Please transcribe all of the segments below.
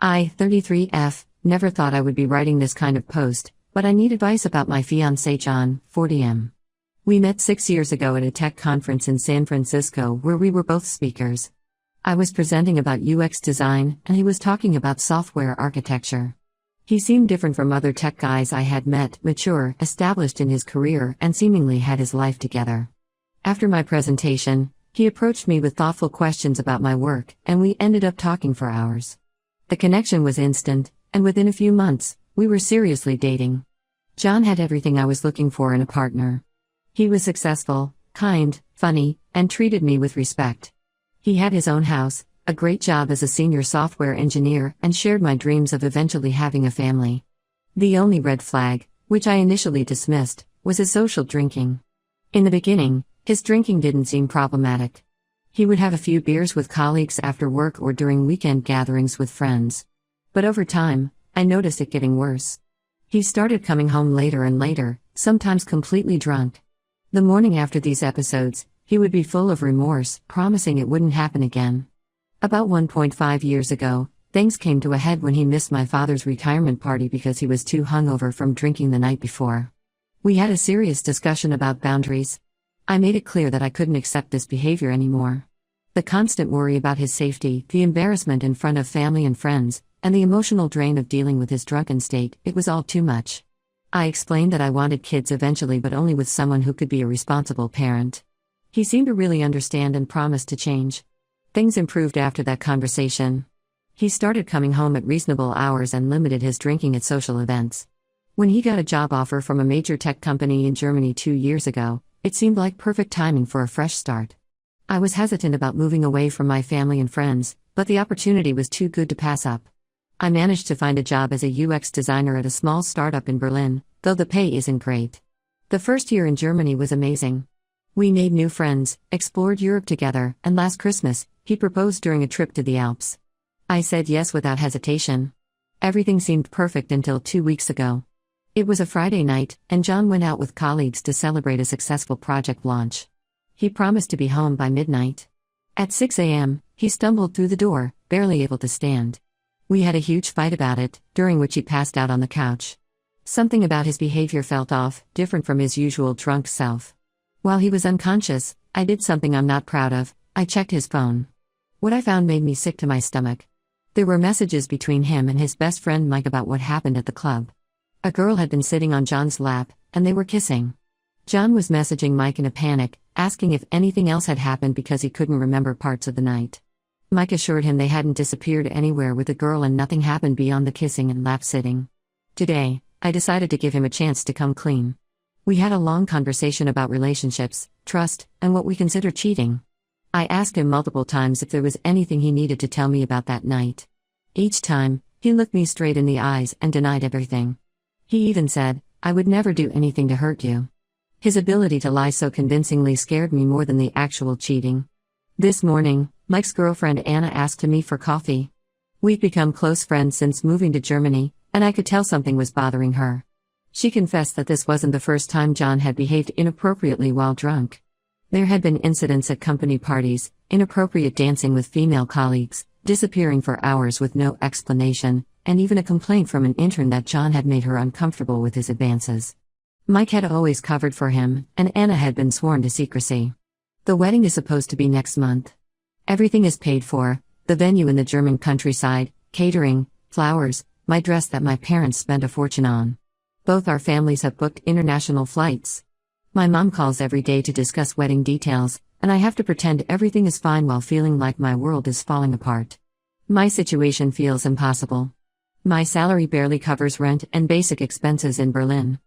I, 33F, never thought I would be writing this kind of post, but I need advice about my fiancé John, 40M. We met 6 years ago at a tech conference in San Francisco where we were both speakers. I was presenting about UX design, and he was talking about software architecture. He seemed different from other tech guys I had met, mature, established in his career, and seemingly had his life together. After my presentation, he approached me with thoughtful questions about my work, and we ended up talking for hours. The connection was instant, and within a few months, we were seriously dating. John had everything I was looking for in a partner. He was successful, kind, funny, and treated me with respect. He had his own house, a great job as a senior software engineer, and shared my dreams of eventually having a family. The only red flag, which I initially dismissed, was his social drinking. In the beginning, his drinking didn't seem problematic. He would have a few beers with colleagues after work or during weekend gatherings with friends. But over time, I noticed it getting worse. He started coming home later and later, sometimes completely drunk. The morning after these episodes, he would be full of remorse, promising it wouldn't happen again. About 1.5 years ago, things came to a head when he missed my father's retirement party because he was too hungover from drinking the night before. We had a serious discussion about boundaries. I made it clear that I couldn't accept this behavior anymore. The constant worry about his safety, the embarrassment in front of family and friends, and the emotional drain of dealing with his drunken state, it was all too much. I explained that I wanted kids eventually, but only with someone who could be a responsible parent. He seemed to really understand and promised to change. Things improved after that conversation. He started coming home at reasonable hours and limited his drinking at social events. When he got a job offer from a major tech company in Germany 2 years ago, it seemed like perfect timing for a fresh start. I was hesitant about moving away from my family and friends, but the opportunity was too good to pass up. I managed to find a job as a UX designer at a small startup in Berlin, though the pay isn't great. The first year in Germany was amazing. We made new friends, explored Europe together, and last Christmas, he proposed during a trip to the Alps. I said yes without hesitation. Everything seemed perfect until 2 weeks ago. It was a Friday night, and John went out with colleagues to celebrate a successful project launch. He promised to be home by midnight. At 6 a.m., he stumbled through the door, barely able to stand. We had a huge fight about it, during which he passed out on the couch. Something about his behavior felt off, different from his usual drunk self. While he was unconscious, I did something I'm not proud of. I checked his phone. What I found made me sick to my stomach. There were messages between him and his best friend Mike about what happened at the club. A girl had been sitting on John's lap, and they were kissing. John was messaging Mike in a panic, asking if anything else had happened because he couldn't remember parts of the night. Mike assured him they hadn't disappeared anywhere with the girl and nothing happened beyond the kissing and lap sitting. Today, I decided to give him a chance to come clean. We had a long conversation about relationships, trust, and what we consider cheating. I asked him multiple times if there was anything he needed to tell me about that night. Each time, he looked me straight in the eyes and denied everything. He even said, "I would never do anything to hurt you." His ability to lie so convincingly scared me more than the actual cheating. This morning, Mike's girlfriend Anna asked to meet for coffee. We've become close friends since moving to Germany, and I could tell something was bothering her. She confessed that this wasn't the first time John had behaved inappropriately while drunk. There had been incidents at company parties, inappropriate dancing with female colleagues, disappearing for hours with no explanation, and even a complaint from an intern that John had made her uncomfortable with his advances. Mike had always covered for him, and Anna had been sworn to secrecy. The wedding is supposed to be next month. Everything is paid for, the venue in the German countryside, catering, flowers, my dress that my parents spent a fortune on. Both our families have booked international flights. My mom calls every day to discuss wedding details, and I have to pretend everything is fine while feeling like my world is falling apart. My situation feels impossible. My salary barely covers rent and basic expenses in Berlin.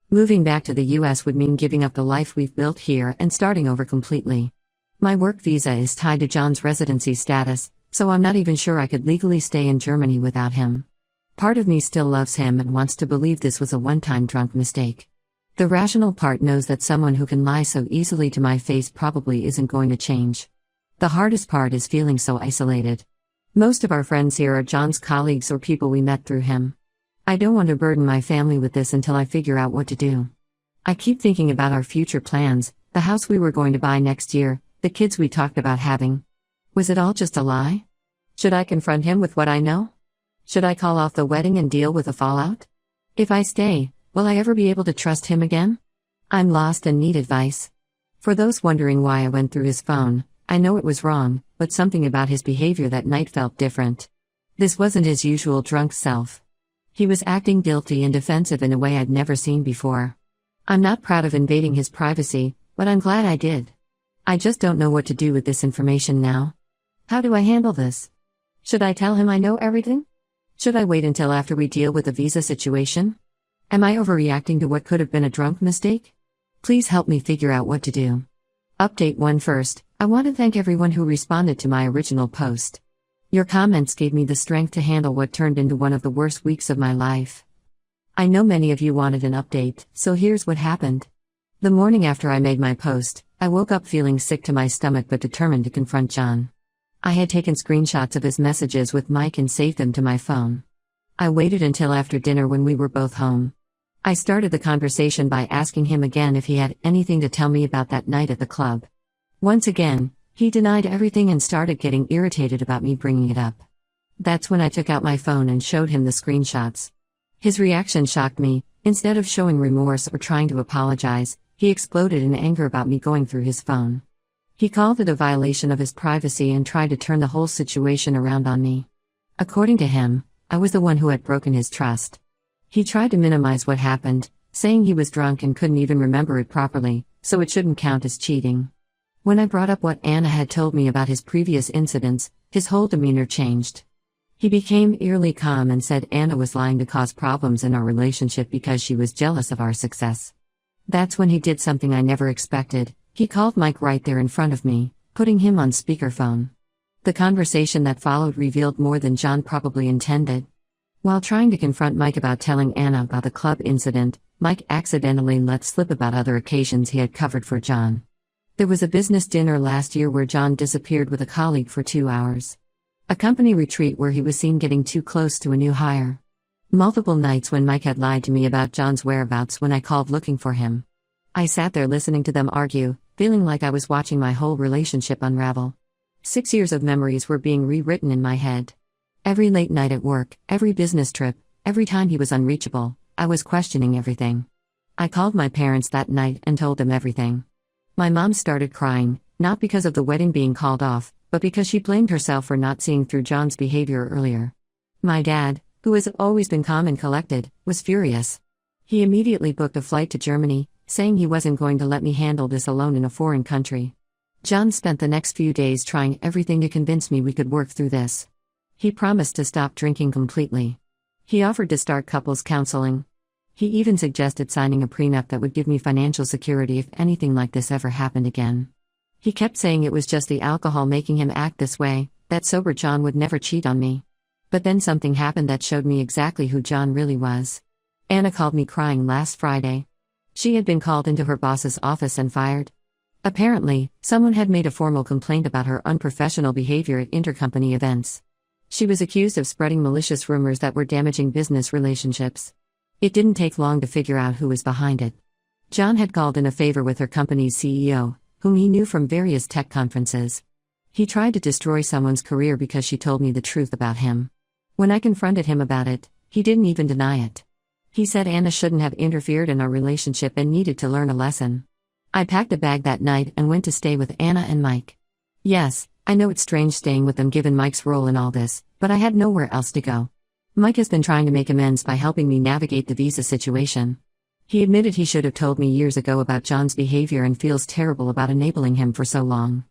Moving back to the US would mean giving up the life we've built here and starting over completely. My work visa is tied to John's residency status, so I'm not even sure I could legally stay in Germany without him. Part of me still loves him and wants to believe this was a one-time drunk mistake. The rational part knows that someone who can lie so easily to my face probably isn't going to change. The hardest part is feeling so isolated. Most of our friends here are John's colleagues or people we met through him. I don't want to burden my family with this until I figure out what to do. I keep thinking about our future plans, the house we were going to buy next year, the kids we talked about having. Was it all just a lie? Should I confront him with what I know? Should I call off the wedding and deal with the fallout? If I stay, will I ever be able to trust him again? I'm lost and need advice. For those wondering why I went through his phone, I know it was wrong, but something about his behavior that night felt different. This wasn't his usual drunk self. He was acting guilty and defensive in a way I'd never seen before. I'm not proud of invading his privacy, but I'm glad I did. I just don't know what to do with this information now. How do I handle this? Should I tell him I know everything? Should I wait until after we deal with the visa situation? Am I overreacting to what could have been a drunk mistake? Please help me figure out what to do. Update 1 first, I want to thank everyone who responded to my original post. Your comments gave me the strength to handle what turned into one of the worst weeks of my life. I know many of you wanted an update, so here's what happened. The morning after I made my post, I woke up feeling sick to my stomach but determined to confront John. I had taken screenshots of his messages with Mike and saved them to my phone. I waited until after dinner when we were both home. I started the conversation by asking him again if he had anything to tell me about that night at the club. Once again, he denied everything and started getting irritated about me bringing it up. That's when I took out my phone and showed him the screenshots. His reaction shocked me. Instead of showing remorse or trying to apologize, he exploded in anger about me going through his phone. He called it a violation of his privacy and tried to turn the whole situation around on me. According to him, I was the one who had broken his trust. He tried to minimize what happened, saying he was drunk and couldn't even remember it properly, so it shouldn't count as cheating. When I brought up what Anna had told me about his previous incidents, his whole demeanor changed. He became eerily calm and said Anna was lying to cause problems in our relationship because she was jealous of our success. That's when he did something I never expected. He called Mike right there in front of me, putting him on speakerphone. The conversation that followed revealed more than John probably intended. While trying to confront Mike about telling Anna about the club incident, Mike accidentally let slip about other occasions he had covered for John. There was a business dinner last year where John disappeared with a colleague for 2 hours. A company retreat where he was seen getting too close to a new hire. Multiple nights when Mike had lied to me about John's whereabouts when I called looking for him. I sat there listening to them argue, feeling like I was watching my whole relationship unravel. 6 years of memories were being rewritten in my head. Every late night at work, every business trip, every time he was unreachable, I was questioning everything. I called my parents that night and told them everything. My mom started crying, not because of the wedding being called off, but because she blamed herself for not seeing through John's behavior earlier. My dad, who has always been calm and collected, was furious. He immediately booked a flight to Germany, saying he wasn't going to let me handle this alone in a foreign country. John spent the next few days trying everything to convince me we could work through this. He promised to stop drinking completely. He offered to start couples counseling. He even suggested signing a prenup that would give me financial security if anything like this ever happened again. He kept saying it was just the alcohol making him act this way, that sober John would never cheat on me. But then something happened that showed me exactly who John really was. Anna called me crying last Friday. She had been called into her boss's office and fired. Apparently, someone had made a formal complaint about her unprofessional behavior at intercompany events. She was accused of spreading malicious rumors that were damaging business relationships. It didn't take long to figure out who was behind it. John had called in a favor with her company's CEO, whom he knew from various tech conferences. He tried to destroy someone's career because she told me the truth about him. When I confronted him about it, he didn't even deny it. He said Anna shouldn't have interfered in our relationship and needed to learn a lesson. I packed a bag that night and went to stay with Anna and Mike. Yes, I know it's strange staying with them given Mike's role in all this, but I had nowhere else to go. Mike has been trying to make amends by helping me navigate the visa situation. He admitted he should have told me years ago about John's behavior and feels terrible about enabling him for so long.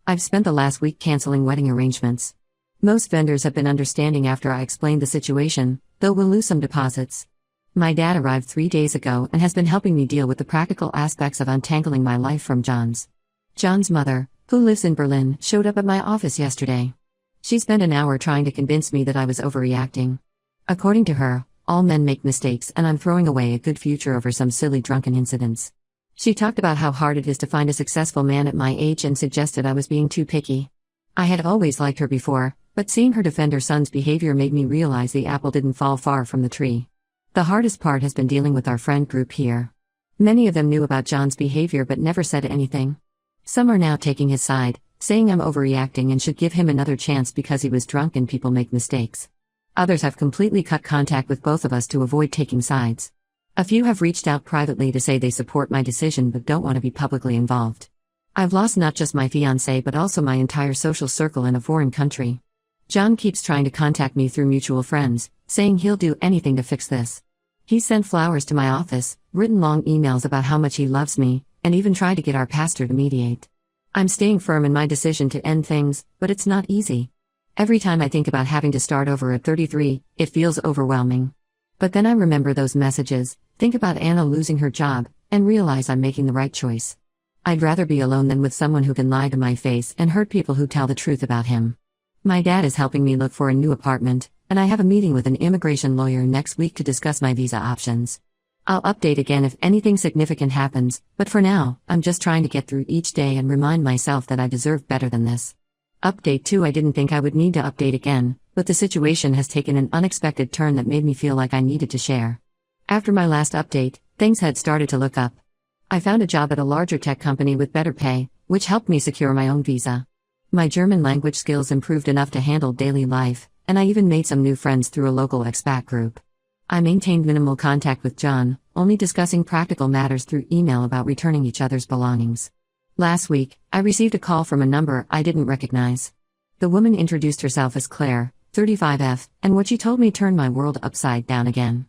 I've spent the last week canceling wedding arrangements. Most vendors have been understanding after I explained the situation, though we'll lose some deposits. My dad arrived 3 days ago and has been helping me deal with the practical aspects of untangling my life from John's. John's mother, who lives in Berlin, showed up at my office yesterday. She spent an hour trying to convince me that I was overreacting. According to her, all men make mistakes and I'm throwing away a good future over some silly drunken incidents. She talked about how hard it is to find a successful man at my age and suggested I was being too picky. I had always liked her before, but seeing her defend her son's behavior made me realize the apple didn't fall far from the tree. The hardest part has been dealing with our friend group here. Many of them knew about John's behavior but never said anything. Some are now taking his side, saying I'm overreacting and should give him another chance because he was drunk and people make mistakes. Others have completely cut contact with both of us to avoid taking sides. A few have reached out privately to say they support my decision but don't want to be publicly involved. I've lost not just my fiancé but also my entire social circle in a foreign country. John keeps trying to contact me through mutual friends, saying he'll do anything to fix this. He's sent flowers to my office, written long emails about how much he loves me, and even tried to get our pastor to mediate. I'm staying firm in my decision to end things, but it's not easy. Every time I think about having to start over at 33, it feels overwhelming. But then I remember those messages, think about Anna losing her job, and realize I'm making the right choice. I'd rather be alone than with someone who can lie to my face and hurt people who tell the truth about him. My dad is helping me look for a new apartment, and I have a meeting with an immigration lawyer next week to discuss my visa options. I'll update again if anything significant happens, but for now, I'm just trying to get through each day and remind myself that I deserve better than this. Update 2. I didn't think I would need to update again, but the situation has taken an unexpected turn that made me feel like I needed to share. After my last update, things had started to look up. I found a job at a larger tech company with better pay, which helped me secure my own visa. My German language skills improved enough to handle daily life, and I even made some new friends through a local expat group. I maintained minimal contact with John, only discussing practical matters through email about returning each other's belongings. Last week, I received a call from a number I didn't recognize. The woman introduced herself as Claire, 35F, and what she told me turned my world upside down again.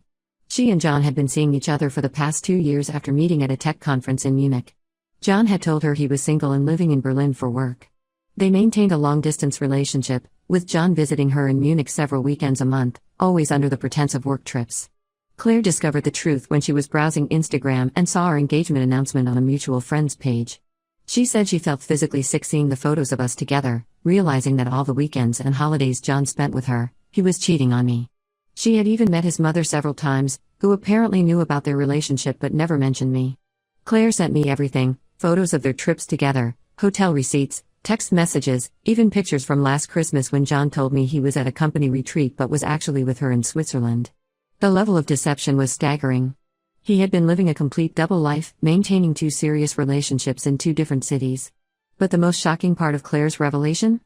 She and John had been seeing each other for the past 2 years after meeting at a tech conference in Munich. John had told her he was single and living in Berlin for work. They maintained a long-distance relationship, with John visiting her in Munich several weekends a month, always under the pretense of work trips. Claire discovered the truth when she was browsing Instagram and saw our engagement announcement on a mutual friends page. She said she felt physically sick seeing the photos of us together, realizing that all the weekends and holidays John spent with her, he was cheating on me. She had even met his mother several times, who apparently knew about their relationship but never mentioned me. Claire sent me everything, photos of their trips together, hotel receipts, text messages, even pictures from last Christmas when John told me he was at a company retreat but was actually with her in Switzerland. The level of deception was staggering. He had been living a complete double life, maintaining 2 serious relationships in 2 different cities. But the most shocking part of Claire's revelation?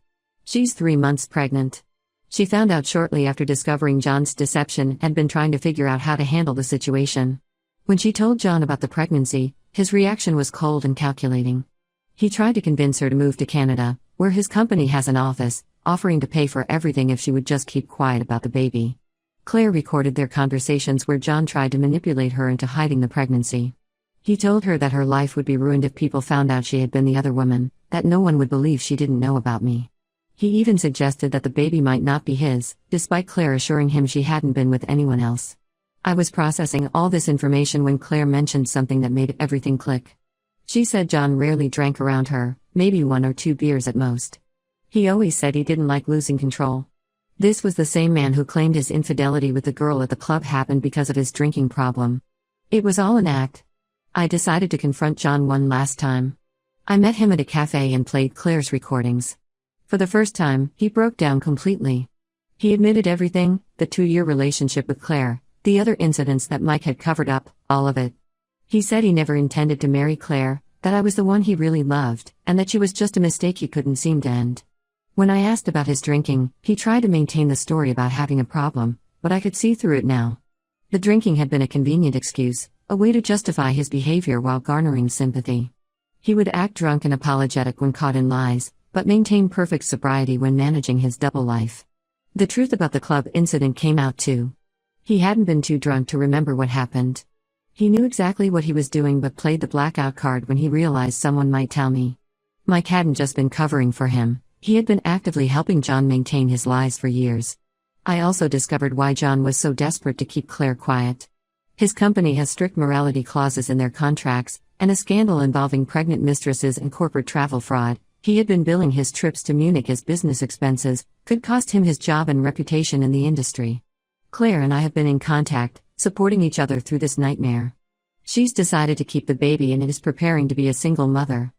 She's 3 months pregnant. She found out shortly after discovering John's deception and had been trying to figure out how to handle the situation. When she told John about the pregnancy, his reaction was cold and calculating. He tried to convince her to move to Canada, where his company has an office, offering to pay for everything if she would just keep quiet about the baby. Claire recorded their conversations where John tried to manipulate her into hiding the pregnancy. He told her that her life would be ruined if people found out she had been the other woman, that no one would believe she didn't know about me. He even suggested that the baby might not be his, despite Claire assuring him she hadn't been with anyone else. I was processing all this information when Claire mentioned something that made everything click. She said John rarely drank around her, maybe 1 or 2 beers at most. He always said he didn't like losing control. This was the same man who claimed his infidelity with the girl at the club happened because of his drinking problem. It was all an act. I decided to confront John one last time. I met him at a cafe and played Claire's recordings. For the first time, he broke down completely. He admitted everything, the 2-year relationship with Claire, the other incidents that Mike had covered up, all of it. He said he never intended to marry Claire, that I was the one he really loved, and that she was just a mistake he couldn't seem to end. When I asked about his drinking, he tried to maintain the story about having a problem, but I could see through it now. The drinking had been a convenient excuse, a way to justify his behavior while garnering sympathy. He would act drunk and apologetic when caught in lies, but maintain perfect sobriety when managing his double life. The truth about the club incident came out too. He hadn't been too drunk to remember what happened. He knew exactly what he was doing but played the blackout card when he realized someone might tell me. Mike hadn't just been covering for him, he had been actively helping John maintain his lies for years. I also discovered why John was so desperate to keep Claire quiet. His company has strict morality clauses in their contracts, and a scandal involving pregnant mistresses and corporate travel fraud. He had been billing his trips to Munich as business expenses, could cost him his job and reputation in the industry. Claire and I have been in contact, supporting each other through this nightmare. She's decided to keep the baby and is preparing to be a single mother.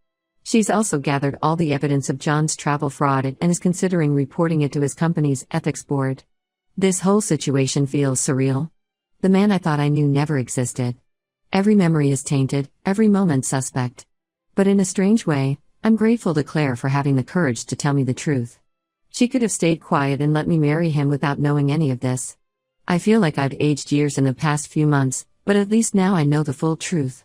She's also gathered all the evidence of John's travel fraud and is considering reporting it to his company's ethics board. This whole situation feels surreal. The man I thought I knew never existed. Every memory is tainted, every moment suspect. But in a strange way, I'm grateful to Claire for having the courage to tell me the truth. She could have stayed quiet and let me marry him without knowing any of this. I feel like I've aged years in the past few months, but at least now I know the full truth.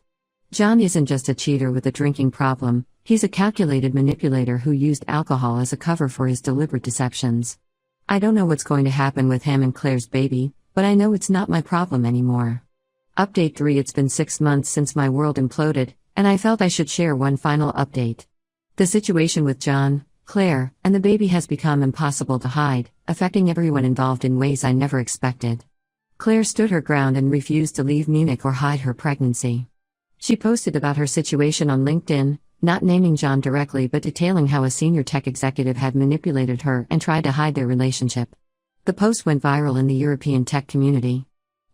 John isn't just a cheater with a drinking problem, he's a calculated manipulator who used alcohol as a cover for his deliberate deceptions. I don't know what's going to happen with him and Claire's baby, but I know it's not my problem anymore. Update 3. It's been 6 months since my world imploded, and I felt I should share one final update. The situation with John, Claire, and the baby has become impossible to hide, affecting everyone involved in ways I never expected. Claire stood her ground and refused to leave Munich or hide her pregnancy. She posted about her situation on LinkedIn, not naming John directly but detailing how a senior tech executive had manipulated her and tried to hide their relationship. The post went viral in the European tech community.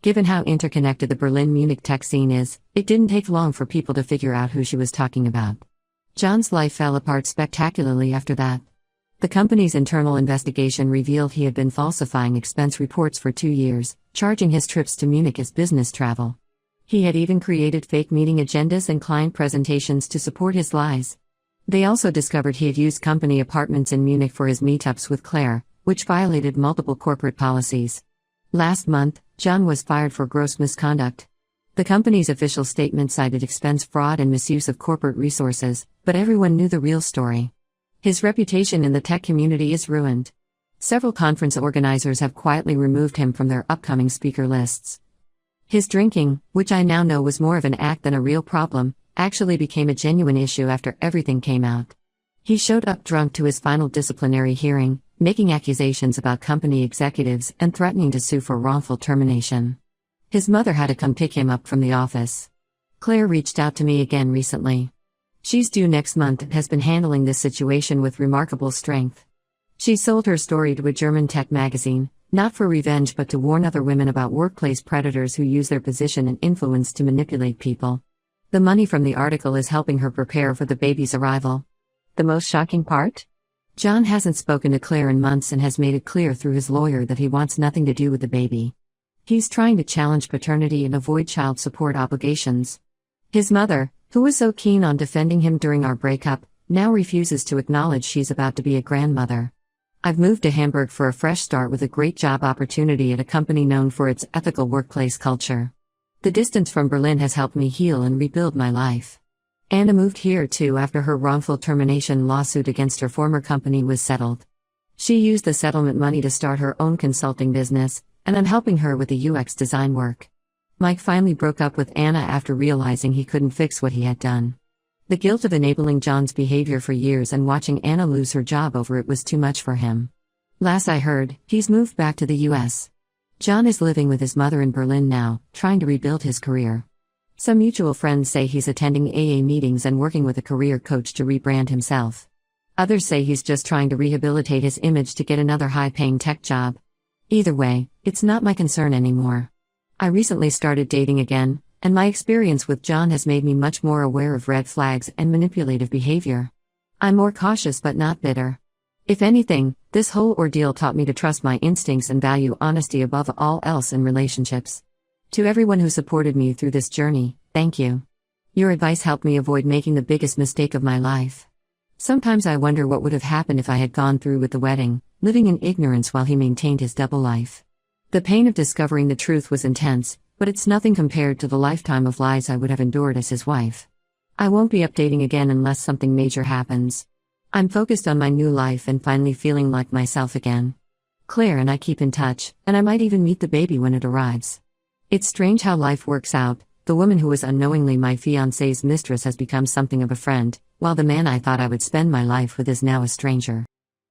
Given how interconnected the Berlin-Munich tech scene is, it didn't take long for people to figure out who she was talking about. John's life fell apart spectacularly after that. The company's internal investigation revealed he had been falsifying expense reports for 2 years, charging his trips to Munich as business travel. He had even created fake meeting agendas and client presentations to support his lies. They also discovered he had used company apartments in Munich for his meetups with Claire, which violated multiple corporate policies. Last month, John was fired for gross misconduct. The company's official statement cited expense fraud and misuse of corporate resources, but everyone knew the real story. His reputation in the tech community is ruined. Several conference organizers have quietly removed him from their upcoming speaker lists. His drinking, which I now know was more of an act than a real problem, actually became a genuine issue after everything came out. He showed up drunk to his final disciplinary hearing, making accusations about company executives and threatening to sue for wrongful termination. His mother had to come pick him up from the office. Claire reached out to me again recently. She's due next month and has been handling this situation with remarkable strength. She sold her story to a German tech magazine, not for revenge but to warn other women about workplace predators who use their position and influence to manipulate people. The money from the article is helping her prepare for the baby's arrival. The most shocking part? John hasn't spoken to Claire in months and has made it clear through his lawyer that he wants nothing to do with the baby. He's trying to challenge paternity and avoid child support obligations. His mother, who was so keen on defending him during our breakup, now refuses to acknowledge she's about to be a grandmother. I've moved to Hamburg for a fresh start with a great job opportunity at a company known for its ethical workplace culture. The distance from Berlin has helped me heal and rebuild my life. Anna moved here too after her wrongful termination lawsuit against her former company was settled. She used the settlement money to start her own consulting business, and I'm helping her with the UX design work. Mike finally broke up with Anna after realizing he couldn't fix what he had done. The guilt of enabling John's behavior for years and watching Anna lose her job over it was too much for him. Last I heard, he's moved back to the US. John is living with his mother in Berlin now, trying to rebuild his career. Some mutual friends say he's attending AA meetings and working with a career coach to rebrand himself. Others say he's just trying to rehabilitate his image to get another high-paying tech job. Either way, it's not my concern anymore. I recently started dating again, and my experience with John has made me much more aware of red flags and manipulative behavior. I'm more cautious but not bitter. If anything, this whole ordeal taught me to trust my instincts and value honesty above all else in relationships. To everyone who supported me through this journey, thank you. Your advice helped me avoid making the biggest mistake of my life. Sometimes I wonder what would have happened if I had gone through with the wedding, living in ignorance while he maintained his double life. The pain of discovering the truth was intense, but it's nothing compared to the lifetime of lies I would have endured as his wife. I won't be updating again unless something major happens. I'm focused on my new life and finally feeling like myself again. Claire and I keep in touch, and I might even meet the baby when it arrives. It's strange how life works out. The woman who was unknowingly my fiancé's mistress has become something of a friend, while the man I thought I would spend my life with is now a stranger.